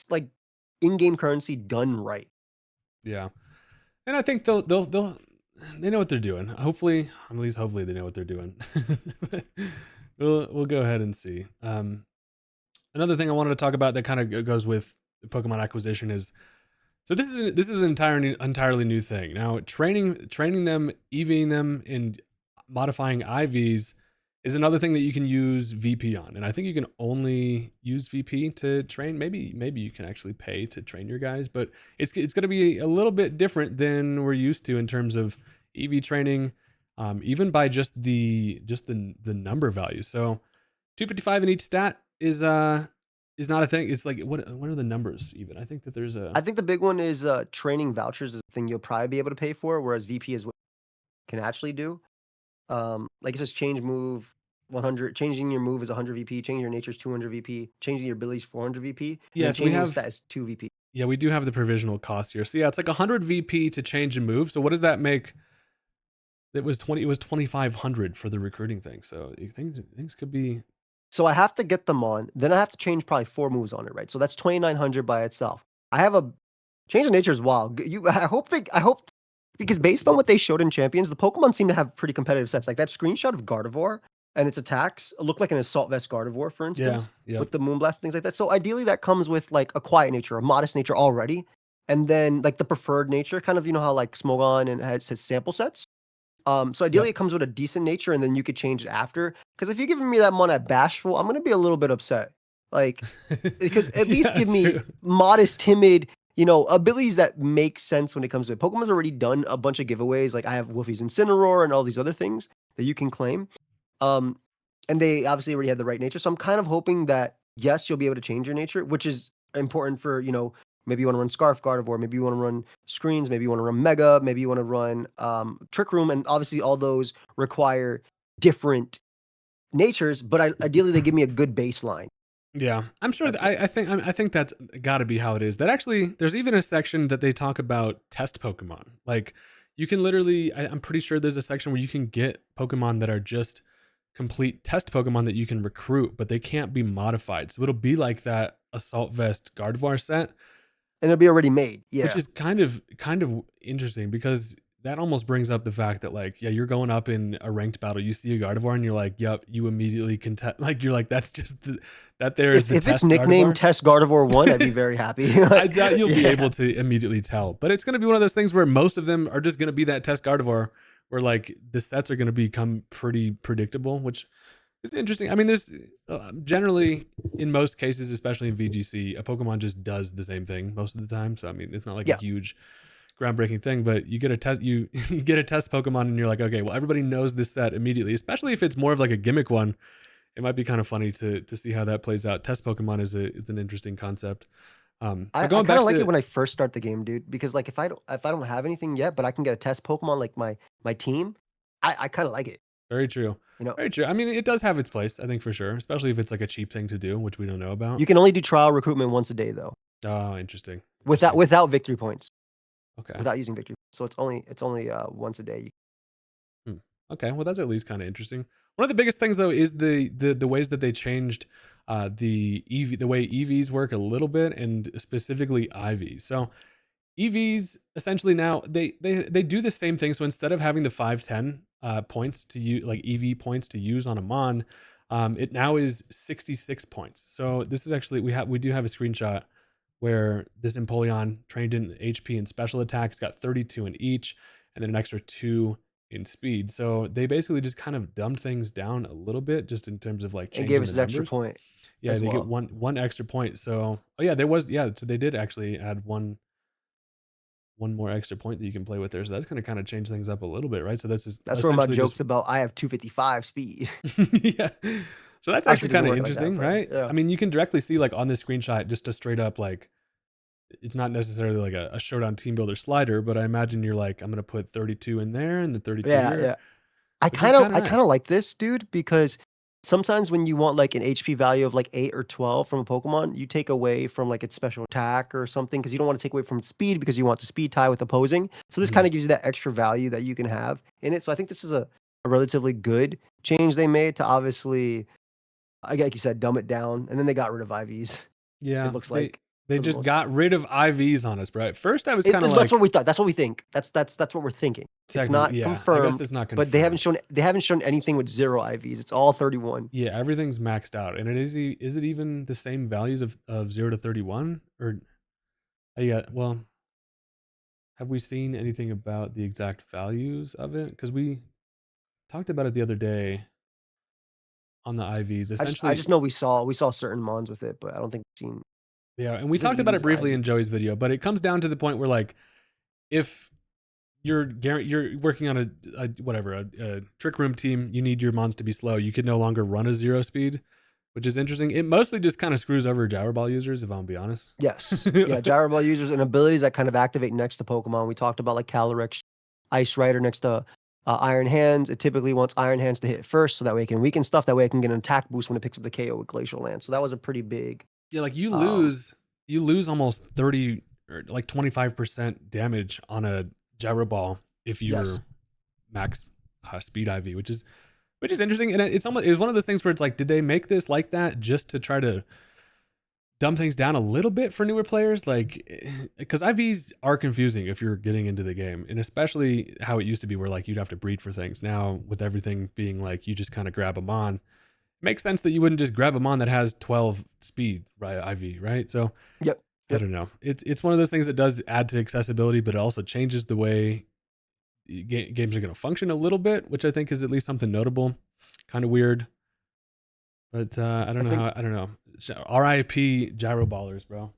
like in-game currency done right. Yeah, and I think they know what they're doing. Hopefully, at least hopefully they know what they're doing. We'll go ahead and see. Another thing I wanted to talk about that kind of goes with Pokemon acquisition is, so this is an entirely new thing. Now, training them, EVing them, and modifying IVs is another thing that you can use VP on. And I think you can only use VP to train. Maybe you can actually pay to train your guys, but it's going to be a little bit different than we're used to in terms of EV training, even by just the number value. So 255 in each stat is not a thing. It's like what are the numbers even? I think that there's I think the big one is training vouchers is a thing you'll probably be able to pay for, whereas VP is what you can actually do. Like it says change move 100, changing your move is 100 VP, changing your nature is 200 VP, changing your abilities 400 VP, and then yes, we changing the have. stat is 2 VP. Yeah, we do have the provisional cost here. So yeah, it's like 100 VP to change a move. So what does that make? It was 2,500 for the recruiting thing. So things could be. So I have to get them on, then I have to change probably 4 moves on it, right? So that's 2,900 by itself. I have a change of nature is wild. I hope because based on what they showed in Champions, the Pokemon seem to have pretty competitive sets. Like that screenshot of Gardevoir and its attacks look like an Assault Vest Gardevoir, for Yeah. instance, Yep. with the Moonblast, things like that. So ideally that comes with like a quiet nature, a modest nature already. And then like the preferred nature, kind of, how like Smogon and has his sample sets. So ideally Yep. it comes with a decent nature and then you could change it after. Because if you're giving me that mon at Bashful, I'm gonna be a little bit upset. Like, because at least Yeah, give me true. modest, timid, abilities that make sense when it comes to it. Pokemon's already done a bunch of giveaways. Like I have Wolfie's Incineroar and all these other things that you can claim. Um, and they obviously already had the right nature. So I'm kind of hoping that yes, you'll be able to change your nature, which is important for, maybe you want to run Scarf Gardevoir, maybe you want to run Screens, maybe you want to run Mega, maybe you want to run Trick Room, and obviously all those require different natures, but ideally they give me a good baseline. Yeah, I'm sure. That's I think that's got to be how it is. That actually, there's even a section that they talk about test Pokemon. Like, you can literally. I'm pretty sure there's a section where you can get Pokemon that are just complete test Pokemon that you can recruit, but they can't be modified. So it'll be like that Assault Vest Gardevoir set, and it'll be already made. which Yeah. is kind of interesting because that almost brings up the fact that like, yeah, you're going up in a ranked battle, you see a Gardevoir and you're like, yep, you immediately can like you're like, that's just that there is the If it's test nicknamed Gardevoir. Test Gardevoir 1, I'd be very happy. I doubt you'll be able Yeah. to immediately tell, but it's going to be one of those things where most of them are just going to be that test Gardevoir, where like the sets are going to become pretty predictable, which is interesting. I mean, there's generally in most cases, especially in VGC, a Pokemon just does the same thing most of the time. So I mean, it's not like a Yeah. huge groundbreaking thing, but you get a test, you get a test Pokemon, and you're like, okay, well, everybody knows this set immediately, especially if it's more of like a gimmick one. It might be kind of funny to see how that plays out. Test Pokemon is it's an interesting concept. But I going kind back of like it to when I first start the game, dude, because like if I don't have anything yet, but I can get a test Pokemon like my team, I kind of like it. very true, You know, very true. I mean, it does have its place, I think for sure, especially if it's like a cheap thing to do, which we don't know about. you can only do trial recruitment once a day though, Oh, interesting, without interesting. without victory points, Okay. without using victory. So it's only once a day. Hmm. Okay, well that's at least kind of interesting. One of the biggest things though is the ways that they changed the way EVs work a little bit, and specifically IVs. So EVs essentially now they do the same thing. So instead of having the 510 points to use, like EV points to use on a Mon, it now is 66 points. So this is actually we do have a screenshot where this Empoleon trained in HP and special attacks got 32 in each, and then an extra 2 in speed. So they basically just kind of dumbed things down a little bit, just in terms of like And gave changing us the an extra numbers. point Yeah, as they get well. one extra point. So oh yeah, there was, yeah. So they did actually add one more extra point that you can play with there. So that's going to kind of change things up a little bit, right? So this is That's where my essentially just jokes about I have 255 speed. yeah. So that's actually Obviously, it doesn't kind of work like that, interesting, but right? yeah, I mean, you can directly see like on this screenshot just a straight up like, it's not necessarily like a Showdown team builder slider, but I imagine you're like, I'm going to put 32 in there and the 32 yeah, here, yeah. which is kind of I kind of nice. like this, dude, because sometimes when you want like an HP value of like 8 or 12 from a Pokemon, you take away from like its special attack or something because you don't want to take away from its speed because you want the speed tie with opposing. So this Mhm. kind of gives you that extra value that you can have in it. So I think this is a relatively good change they made to obviously, like you said, dumb it down. And then they got rid of IVs, it Yeah. looks They, like, they for the just most part. got rid of IVs on us, bro. At first I was kind of That's what like, we thought. That's what we think. That's what we're thinking. It's technically, not yeah, I guess confirmed, it's not but confirmed. they haven't shown anything with 0 IVs. It's all 31. Yeah, everything's maxed out. And is it even the same values of 0 to 31? Or yeah, well, have we seen anything about the exact values of it? Because we talked about it the other day on the IVs. I Essentially, just know we saw certain mons with it, but I don't think we've seen yeah, and we it says talked about EVs it and briefly in IVs. Joey's video, but it comes down to the point where like if you're working on a whatever a trick room team, you need your mons to be slow. You can no longer run a 0 speed, which is interesting. It mostly just kind of screws over Gyro Ball users, if I'm be honest. Yes. Yeah, gyro ball users and abilities that kind of activate next to Pokemon. We talked about like Calyrex, Ice Rider next to Iron Hands. It typically wants Iron Hands to hit first, so that way it can weaken stuff. That way it can get an attack boost when it picks up the KO with Glacial Lance. So that was a pretty big. Yeah, like Um, you lose almost 30 or like 25% damage on a gyro ball if yes. you're max speed IV, which is interesting. And it's one of those things where it's like, did they make this like that just to try to dumb things down a little bit for newer players? Like, because IVs are confusing if you're getting into the game, and especially how it used to be where like you'd have to breed for things. Now with everything being like you just kind of grab them on, makes sense that you wouldn't just grab a mon that has 12 speed, right? IV, right? So Yep. I Yep. don't know. It's one of those things that does add to accessibility, but it also changes the way games are going to function a little bit, which I think is at least something notable. Kind of weird, but I don't I know think how. I don't know. RIP gyro ballers, bro.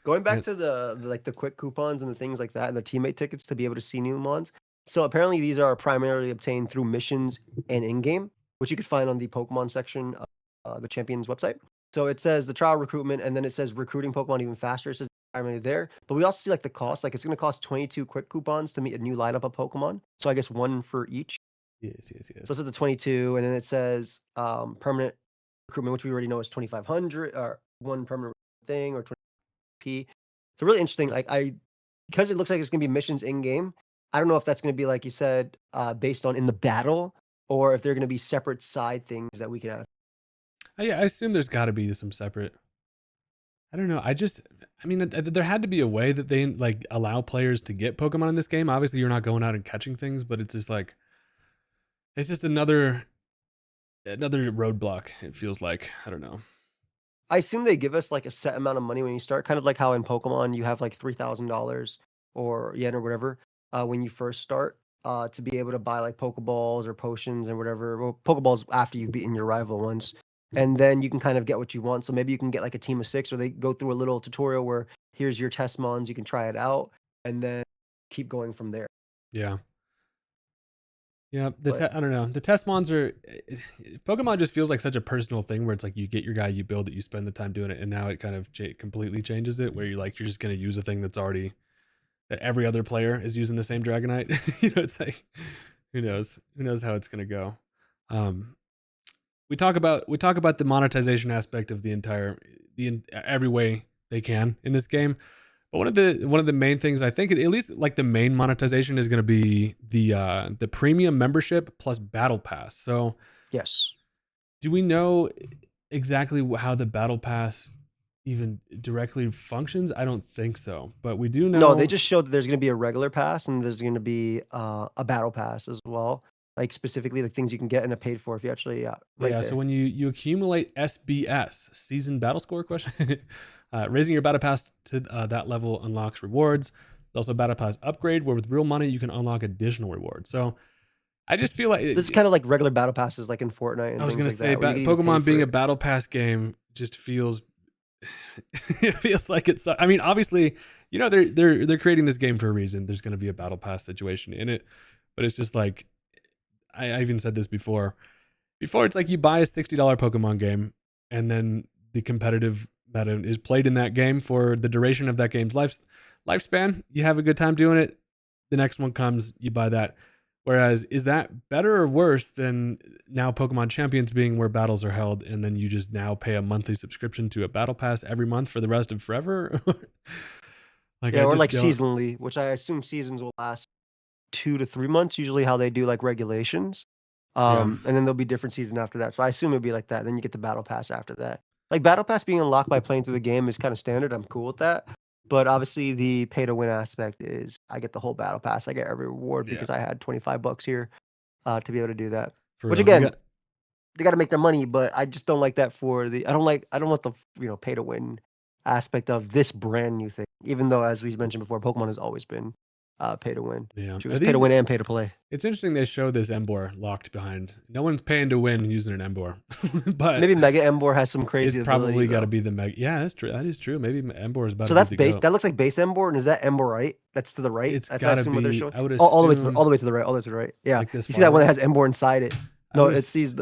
going back Yeah. to like the quick coupons and the things like that and the teammate tickets to be able to see new mons. So apparently these are primarily obtained through missions and in-game, which you could find on the Pokemon section of the Champions website. So it says the trial recruitment, and then it says recruiting Pokemon even faster. It says primarily there, but we also see like the cost. Like it's going to cost 22 quick coupons to meet a new lineup of Pokemon. So I guess one for each. Yes, yes, So this yes. is the 22, and then it says permanent recruitment, which we already know is 2,500 or one permanent thing or 20p. So really interesting. Like because it looks like it's gonna be missions in game. I don't know if that's gonna be like you said, based on in the battle, or if they're gonna be separate side things that we can have. Yeah, I assume there's got to be some separate. I don't know. I mean, there had to be a way that they like allow players to get Pokemon in this game. Obviously, you're not going out and catching things, but it's just like it's just another roadblock. It feels like, I don't know. I assume they give us like a set amount of money when you start, kind of like how in Pokemon you have like $3,000 or yen or whatever when you first start to be able to buy like Pokeballs or potions and whatever. Well, Pokeballs after you've beaten your rival once, and then you can kind of get what you want. So maybe you can get like a team of 6, or they go through a little tutorial where here's your test mons, you can try it out, and then keep going from there. Yeah. Yeah, But I don't know. The test mons are Pokemon just feels like such a personal thing where it's like you get your guy, you build it, you spend the time doing it, and now it kind of completely changes it where you're just gonna use a thing that's already that every other player is using the same Dragonite. It's like who knows how it's gonna go. Um, we talk about the monetization aspect of every way they can in this game. But one of the main things I think, at least like the main monetization, is going to be the premium membership plus battle pass. So yes. do we know exactly how the battle pass even directly functions? I don't think so, but we do know. No, they just showed that there's going to be a regular pass and there's going to be a battle pass as well. Like specifically the things you can get and they're paid for if you actually right Yeah, there. so when you accumulate SBS, season battle score question, raising your battle pass to that level unlocks rewards. There's also a battle pass upgrade where with real money you can unlock additional rewards. So I just feel like This is kind of like regular battle passes like in Fortnite and I was things gonna like say that. Where you can even pay Pokemon for being a it. battle pass game just feels it feels like it's. I mean, obviously, they're creating this game for a reason. There's going to be a battle pass situation in it, but it's just like I even said this before. Before, it's like you buy a $60 Pokemon game, and then the competitive meta is played in that game for the duration of that game's lifespan. You have a good time doing it. The next one comes, you buy that. Whereas, is that better or worse than now Pokemon Champions being where battles are held, and then you just now pay a monthly subscription to a battle pass every month for the rest of forever? Like, Yeah, I or just like don't. seasonally, which I assume seasons will last 2 to 3 months, usually how they do like regulations. Yeah, And then there'll be different season after that. So I assume it'll be like that. Then you get the battle pass after that. Like battle pass being unlocked by playing through the game is kind of standard. I'm cool with that. But obviously the pay to win aspect is I get the whole battle pass. I get every reward yeah, because I had $25 here to be able to do that. for Which real. We again, got they got to make their money, but I just don't like that for the I don't want the pay to win aspect of this brand new thing. Even though as we mentioned before, Pokemon has always been pay to win. yeah. She Are was pay to these? win and pay to play. It's interesting they show this Embor locked behind. No one's paying to win using an Embor, but Maybe Mega Embor has some it's crazy ability probably got to though. be the Mega. Yeah, that's true. That is true. Maybe Embor is about So to be that's the base. go. That looks like base Embor, and is that Emborite? That's to the right. It's That's I got to assume what they're be. showing. I would Oh, all the way to the assume right. All the way to the right. Yeah, like this you see that far one that right. has Embor inside it. I No, would. it sees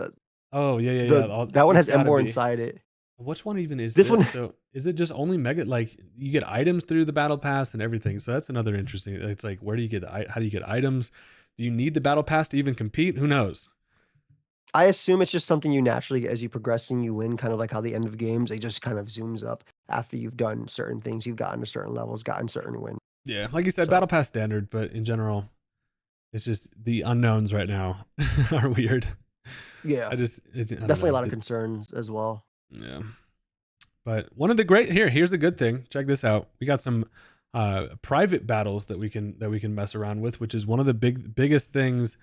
Oh yeah, yeah, yeah. the that one It's has got to Embor be. inside it. Which one even is This one, this? So is it just only Mega? Like you get items through the battle pass and everything. So that's another interesting. It's like where do you get how do you get items? Do you need the battle pass to even compete? Who knows? I assume it's just something you naturally get as you progress and you win. Kind of like how the end of games, it just kind of zooms up after you've done certain things. You've gotten to certain levels, gotten certain wins. Yeah, like you said, So battle pass standard, but in general, it's just the unknowns right now are weird. yeah, I don't definitely a know. lot of concerns as well. Yeah. But one of the great here's the good thing. Check this out. We got some private battles that we can mess around with, which is one of the biggest things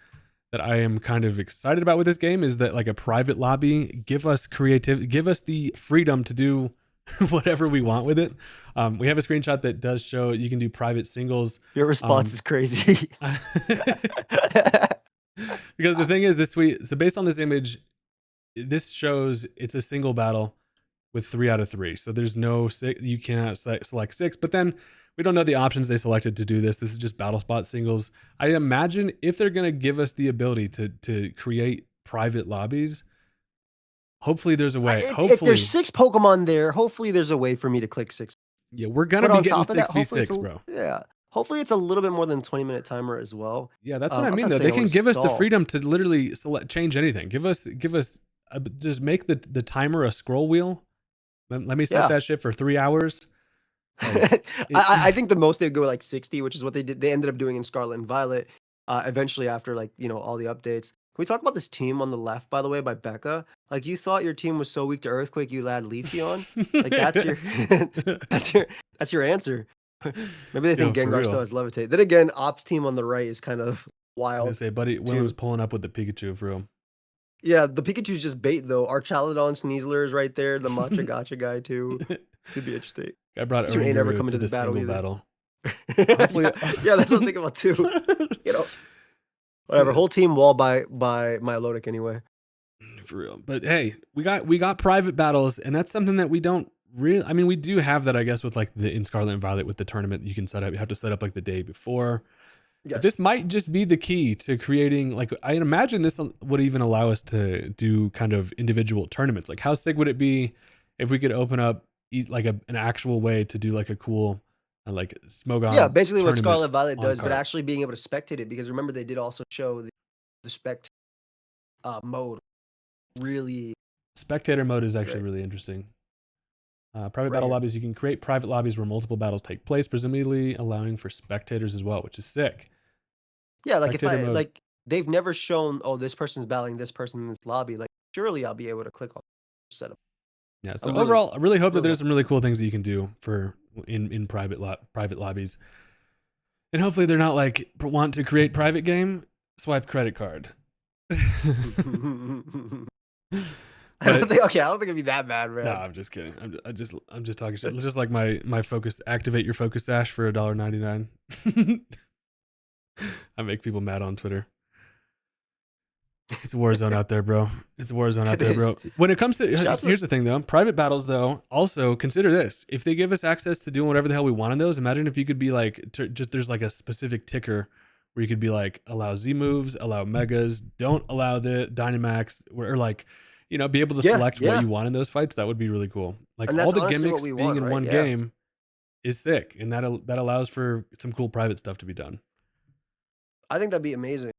that I am kind of excited about with this game is that like a private lobby give us the freedom to do whatever we want with it. We have a screenshot that does show you can do private singles. Your response is crazy. Because the thing is so based on this image, this shows it's a single battle with 3 out of 3. So there's no you cannot select 6, but then we don't know the options they selected to do this. This is just battle spot singles. I imagine if they're going to give us the ability to create private lobbies, hopefully there's a way. If there's 6 Pokemon there, hopefully there's a way for me to click 6. Yeah, we're going to But be on getting top of that, hopefully 6v6, bro. yeah, hopefully it's a little bit more than 20-minute timer as well. Yeah, that's what I I'm mean not though. saying They I can wanna give us the stall. freedom to literally change anything. Give us just make the timer a scroll wheel. Let me set Yeah. that shit for 3 hours. Like, I think the most they'd go like 60, which is what they did. They ended up doing in Scarlet and Violet. Eventually, after like all the updates, we talk about this team on the left, by the way, by Becca? Like, you thought your team was so weak to Earthquake, you add Leafeon? Like, that's your that's your that's your answer. Maybe they Yo, think for Gengar still real. has Levitate. Then again, Ops team on the right is kind of I was gonna wild say, buddy, William's too. pulling up with the Pikachu for real. Yeah, the Pikachu's just bait though. Our Chaladon Sneasler is right there. The Matcha Gotcha guy too. Could be interesting. I brought Pikachu ain't ever Oranguru coming to to the this battle single either. battle. yeah, Hopefully, yeah, that's what I'm thinking about too. You know, whatever. Whole team wall by Milotic anyway. for real. But hey, we got private battles, and that's something that we don't really. I mean, we do have that, I guess, with like the in Scarlet and Violet with the tournament. You can set up. You have to set up like the day before. Yes. But this might just be the key to creating. Like, I imagine this would even allow us to do kind of individual tournaments. Like, how sick would it be if we could open up like an actual way to do like a cool like Smogon. Yeah, basically what tournament Scarlet Violet on does, but cart. actually being able to spectate it, because remember they did also show the spect mode. Really, Spectator mode is actually Right. really interesting. Private Right battle here. lobbies. You can create private lobbies where multiple battles take place, presumably allowing for spectators as well, which is sick. Yeah, like if Spectator I mode. like they've never shown, oh, this person's battling this person in this lobby. Like, surely I'll be able to click on setup. Yeah. So I'm really, overall, I really hope that really there's some really cool things that you can do for in private lobbies, and hopefully they're not like want to create private game, swipe credit card. I don't But think. Okay, I don't think it'd be that bad, man. no, I'm just kidding. I'm just talking shit. It's just like my focus. Activate your focus sash for $1.99. I make people mad on Twitter. It's a war zone out there, bro. It's a war zone out It there, bro. is. When it comes to Shots here's the thing though, private battles though. Also consider this: if they give us access to doing whatever the hell we want in those, imagine if you could be like just there's like a specific ticker where you could be like allow Z moves, allow megas, don't allow the Dynamax, or like be able to Yeah, select yeah. what you want in those fights. That would be really cool. Like And all that's the honestly what gimmicks we being want, in right? one Yeah. game is sick, and that allows for some cool private stuff to be done. I think that'd be amazing.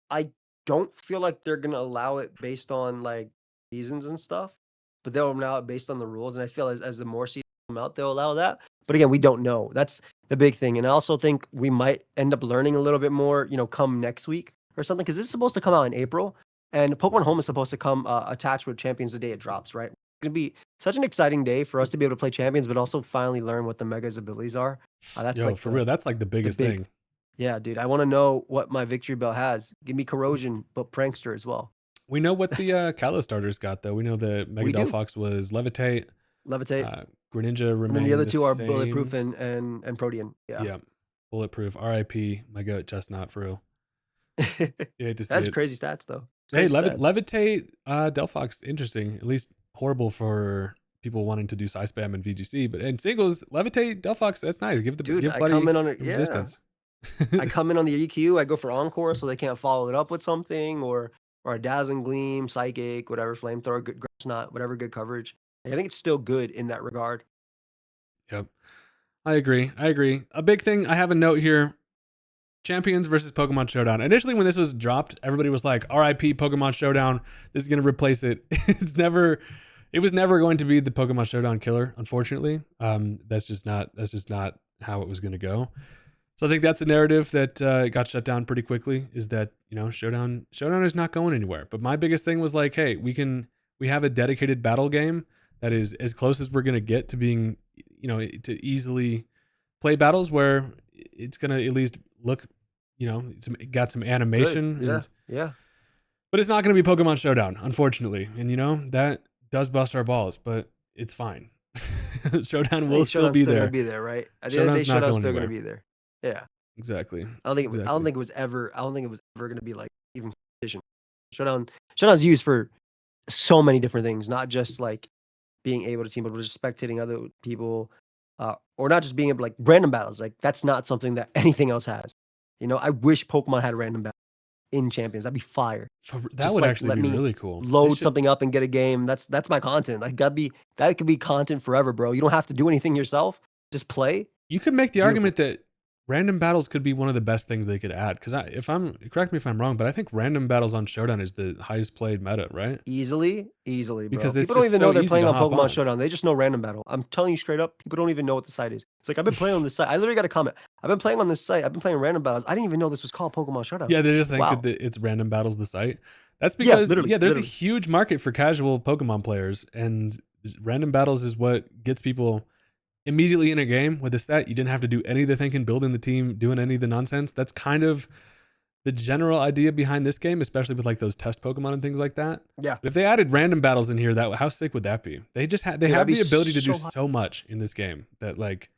I don't feel like they're gonna allow it based on like seasons and stuff, but they'll allow it based on the rules. And I feel as the more seasons come out, they'll allow that. But again, we don't know. That's the big thing. And I also think we might end up learning a little bit more, come next week or something, because this is supposed to come out in April, and Pokemon Home is supposed to come attached with Champions the day it drops. Right? It's gonna be such an exciting day for us to be able to play Champions, but also finally learn what the Mega's abilities are. That's Yo, like for real, that's like the biggest big thing. Yeah, dude, I want to know what my victory bell has. Give me corrosion, but prankster as well. We know what the Kalos starters got though. We know the Mega We do. Delphox was Levitate. Levitate, Greninja and remained then the other the two are same. bulletproof and Protean. Yeah, Yeah, bulletproof. R.I.P. My goat chestnut for real. You hate to see that's it. crazy stats though. Hey, Crazy stats. Levitate Delphox, interesting. At least horrible for people wanting to do Psy Spam and VGC, but in singles, Levitate Delphox, that's nice. Give Dude, I buddy come in on it. Yeah, resistance. I come in on the EQ. I go for encore, so they can't follow it up with something, or a dazzling gleam, psychic, whatever, flamethrower, good grass knot, whatever, good coverage. And I think it's still good in that regard. Yep. I agree. A big thing, I have a note here. Champions versus Pokemon Showdown. Initially, when this was dropped, everybody was like, RIP Pokemon Showdown. This is going to replace it. It was never going to be the Pokemon Showdown killer, unfortunately. That's just not how it was going to go. So I think that's a narrative that got shut down pretty quickly, is that, Showdown is not going anywhere. But my biggest thing was like, hey, we have a dedicated battle game that is as close as we're going to get to being, to easily play battles where it's going to at least look, got some animation. Good. Yeah, yeah. But it's not going to be Pokemon Showdown, unfortunately. And, that does bust our balls, but it's fine. Showdown will still be there. Gonna be there, right? At the end of the day, Showdown's still gonna be there. Yeah. Exactly. I don't think it was ever gonna be like even competition. Showdown's used for so many different things, not just like being able to team, but just spectating other people, or not just being able to, like, random battles. Like, that's not something that anything else has. I wish Pokemon had random battles in Champions. That'd be fire. That would actually be really cool. Load something up and get a game. That's my content. Like, that could be content forever, bro. You don't have to do anything yourself. Just play. You could make the argument that random battles could be one of the best things they could add. Because correct me if I'm wrong, but I think random battles on Showdown is the highest played meta, right? Easily, bro. Because People don't even know they're playing on Pokemon Showdown. They just know random battle. I'm telling you straight up, people don't even know what the site is. It's like, I've been playing on this site. I literally got a comment. I've been playing on this site. I've been playing random battles. I didn't even know this was called Pokemon Showdown. Yeah, they just think Wow. that it's random battles the site. That's Yeah, because, literally, yeah, there's a literally. huge market for casual Pokemon players, and random battles is what gets people immediately in a game with a set. You didn't have to do any of the thinking, building the team, doing any of the nonsense. That's kind of the general idea behind this game, especially with like those test Pokemon and things like that. Yeah, But if they added random battles in here, that how sick would that be? They just they dude, that'd have be the ability to do so high. so much in this game that like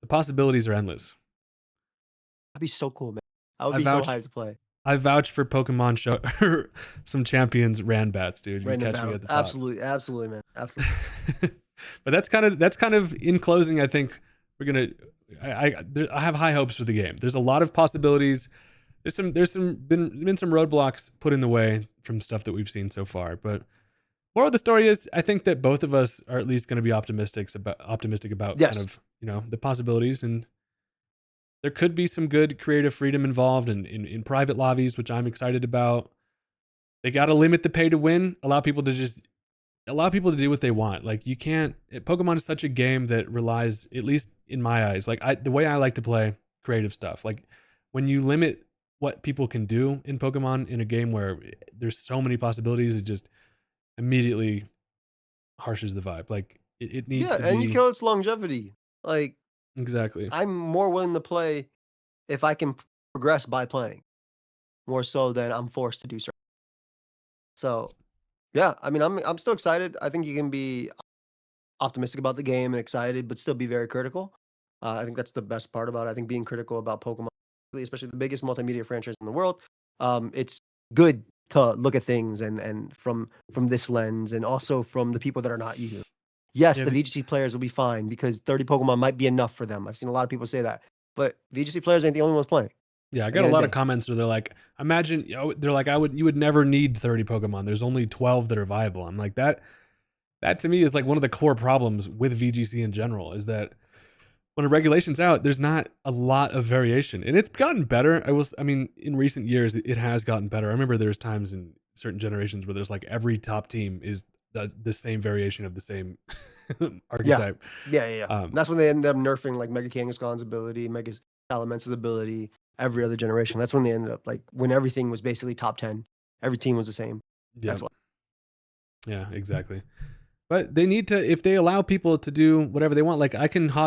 the possibilities are endless. That'd be so cool, man. I would I be so vouch hyped to play. I vouch for Pokemon show some champions Ranbats, dude. You Random catch me battle. at the top. Absolutely, absolutely, man. Absolutely. But that's kind of in closing. I think we're gonna. I have high hopes for the game. There's a lot of possibilities. There's been some roadblocks put in the way from stuff that we've seen so far. But moral of the story is, I think that both of us are at least going to be optimistic about kind Yes. of the possibilities, and there could be some good creative freedom involved in private lobbies, which I'm excited about. They got to limit the pay to win, allow people to do what they want. Like you can't. Pokemon is such a game that relies, at least in my eyes, like the way I like to play creative stuff. Like when you limit what people can do in Pokemon in a game where there's so many possibilities, it just immediately harshes the vibe. Like it needs Yeah, to and you be kill its longevity. Like, exactly. I'm more willing to play if I can progress by playing, more so than I'm forced to do so. So, yeah, I mean, I'm still excited. I think you can be optimistic about the game and excited, but still be very critical. I think that's the best part about it. I think being critical about Pokemon, especially the biggest multimedia franchise in the world, it's good to look at things and from this lens, and also from the people that are not you. Yes, Yeah, the VGC players will be fine because 30 Pokemon might be enough for them. I've seen a lot of people say that, but VGC players ain't the only ones playing. yeah. I At the got a end of lot the of day, comments where they're like, imagine, they're like, you would never need 30 Pokemon. There's only 12 that are viable. I'm like that. That to me is like one of the core problems with VGC in general is that when a regulation's out, there's not a lot of variation, and it's gotten better. I mean, in recent years, it has gotten better. I remember there's times in certain generations where there's like every top team is the same variation of the same yeah, archetype. yeah. And Um, that's when they ended up nerfing like Mega Kangaskhan's ability, Mega Salamence's ability, every other generation. That's when they ended up like when everything was basically top 10. Every team was the same. yeah, That's why. yeah, exactly. But they need to, if they allow people to do whatever they want, like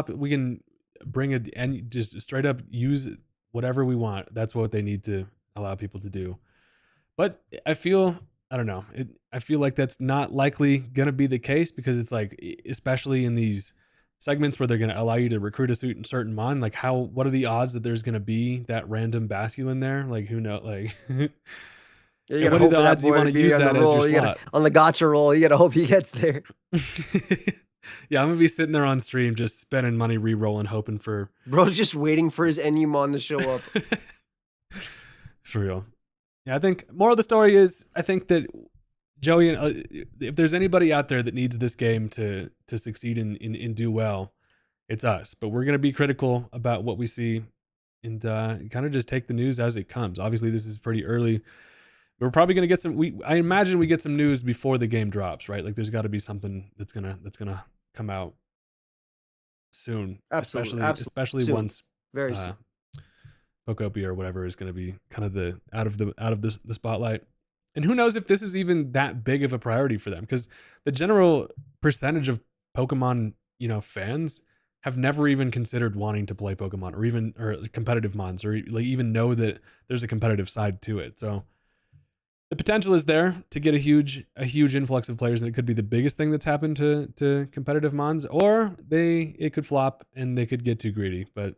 we can bring it and just straight up use whatever we want. That's what they need to allow people to do. But I don't know. I feel like that's not likely going to be the case because it's like, especially in these segments where they're going to allow you to recruit a certain mon, like what are the odds that there's going to be that random basculin there? Like who knows? Like, Yeah, you and gotta what are hope the for that odds you boy want to to be use on the that as your roll. You gotta slot? on the gotcha roll. You gotta hope he gets there. Yeah, I'm gonna be sitting there on stream just spending money re-rolling, hoping for Bro's just waiting for his Enumon to show up. for real. Yeah, I think more of the story is I think that Joey, if there's anybody out there that needs this game to succeed and do well, it's us. But we're gonna be critical about what we see and kind of just take the news as it comes. Obviously, this is pretty early. We're probably gonna get some. I imagine we get some news before the game drops, right? Like there's got to be something that's gonna come out soon, Absolutely, especially absolutely. especially Soon. once Very uh, soon. Pokopia or whatever is going to be kind of the out of the spotlight. And who knows if this is even that big of a priority for them, because the general percentage of Pokemon, fans have never even considered wanting to play Pokemon or competitive mons or like even know that there's a competitive side to it. So the potential is there to get a huge influx of players, and it could be the biggest thing that's happened to competitive mons, or it could flop and they could get too greedy. But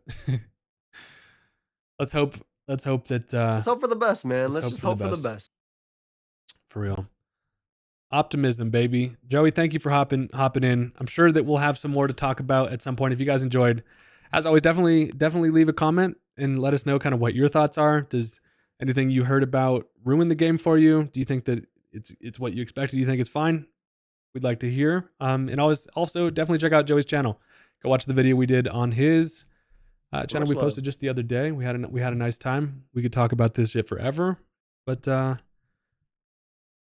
let's hope that Let's hope for the best, man. let's Let's hope just for the hope for the best. best. For real. Optimism, baby. Joey, thank you for hopping in. I'm sure that we'll have some more to talk about at some point. If you guys enjoyed, as always, definitely leave a comment and let us know kind of what your thoughts are. Does anything you heard about ruin the game for you? Do you think that it's what you expected? Do you think it's fine? We'd like to hear. And always also definitely check out Joey's channel. Go watch the video we did on his channel Much we love. posted just the other day. We had a nice time. We could talk about this shit forever, but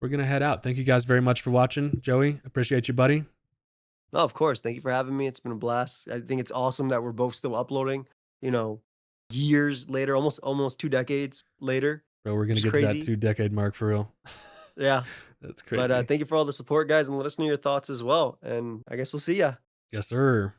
we're gonna head out. Thank you guys very much for watching. Joey, appreciate you, buddy. No, of course. Thank you for having me. It's been a blast. I think it's awesome that we're both still uploading. You know, years later, almost 2 decades later. Bro, we're gonna Which is get to that crazy. 2-decade mark for real. Yeah. That's But crazy. thank you for all the support, guys, and let us know your thoughts as well. And I guess we'll see ya. Yes, sir.